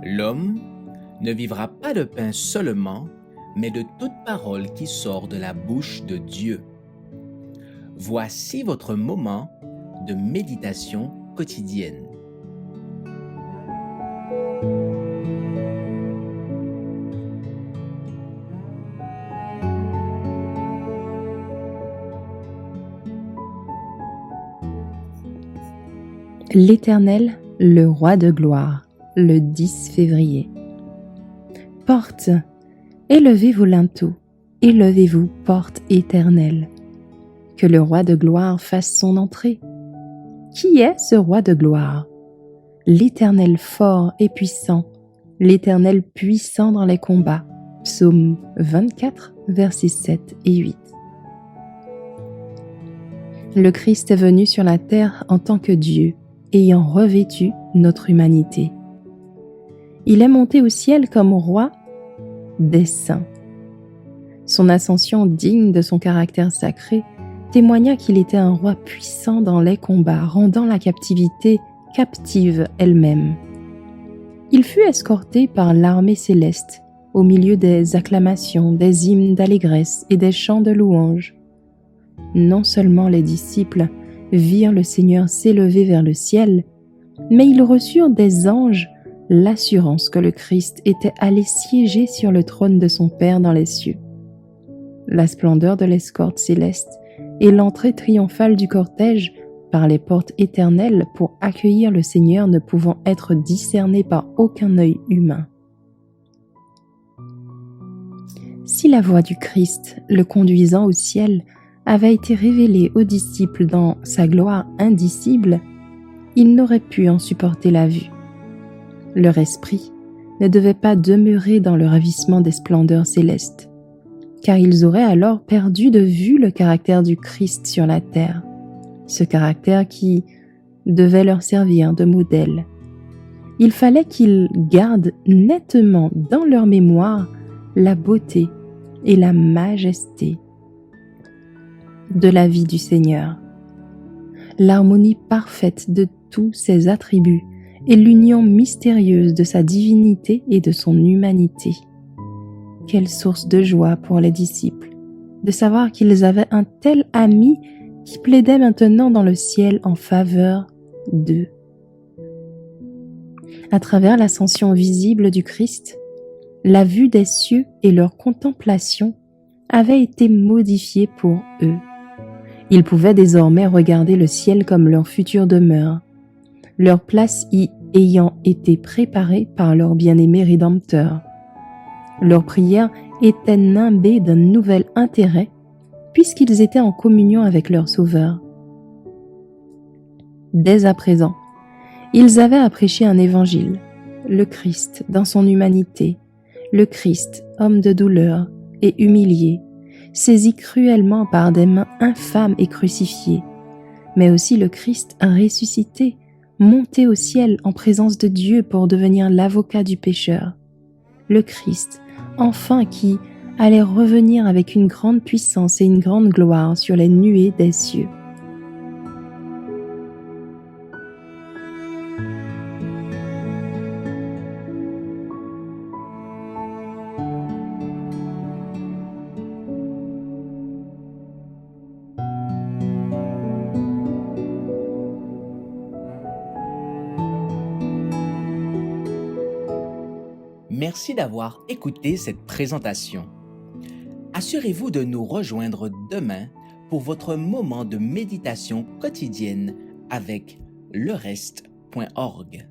L'homme ne vivra pas de pain seulement, mais de toute parole qui sort de la bouche de Dieu. Voici votre moment de méditation quotidienne. L'Éternel, le roi de gloire, le 10 février. Portes, élevez vos linteaux, élevez-vous, portes éternelles. Que le roi de gloire fasse son entrée. Qui est ce roi de gloire? L'Éternel fort et puissant, l'Éternel puissant dans les combats. Psaume 24, versets 7 et 8. Le Christ est venu sur la terre en tant que Dieu, ayant revêtu notre humanité. Il est monté au ciel comme roi des saints. Son ascension digne de son caractère sacré témoigna qu'il était un roi puissant dans les combats, rendant la captivité captive elle-même. Il fut escorté par l'armée céleste, au milieu des acclamations, des hymnes d'allégresse et des chants de louange. Non seulement les disciples virent le Seigneur s'élever vers le ciel, mais ils reçurent des anges l'assurance que le Christ était allé siéger sur le trône de son Père dans les cieux. La splendeur de l'escorte céleste et l'entrée triomphale du cortège par les portes éternelles pour accueillir le Seigneur ne pouvant être discernées par aucun œil humain. Si la voix du Christ, le conduisant au ciel, avait été révélée aux disciples dans sa gloire indicible, ils n'auraient pu en supporter la vue. Leur esprit ne devait pas demeurer dans le ravissement des splendeurs célestes, car ils auraient alors perdu de vue le caractère du Christ sur la terre, ce caractère qui devait leur servir de modèle. Il fallait qu'ils gardent nettement dans leur mémoire la beauté et la majesté de la vie du Seigneur, l'harmonie parfaite de tous ses attributs et l'union mystérieuse de sa divinité et de son humanité. Quelle source de joie pour les disciples de savoir qu'ils avaient un tel ami qui plaidait maintenant dans le ciel en faveur d'eux. À travers l'ascension visible du Christ, la vue des cieux et leur contemplation avaient été modifiées pour eux. Ils pouvaient désormais regarder le ciel comme leur future demeure, leur place y ayant été préparée par leur bien-aimé Rédempteur. Leurs prières étaient nimbées d'un nouvel intérêt puisqu'ils étaient en communion avec leur Sauveur. Dès à présent, ils avaient à prêcher un évangile, le Christ dans son humanité, le Christ, homme de douleur et humilié, saisi cruellement par des mains infâmes et crucifié, mais aussi le Christ ressuscité, monté au ciel en présence de Dieu pour devenir l'avocat du pécheur, le Christ, enfin qui allait revenir avec une grande puissance et une grande gloire sur les nuées des cieux. Merci d'avoir écouté cette présentation. Assurez-vous de nous rejoindre demain pour votre moment de méditation quotidienne avec lereste.org.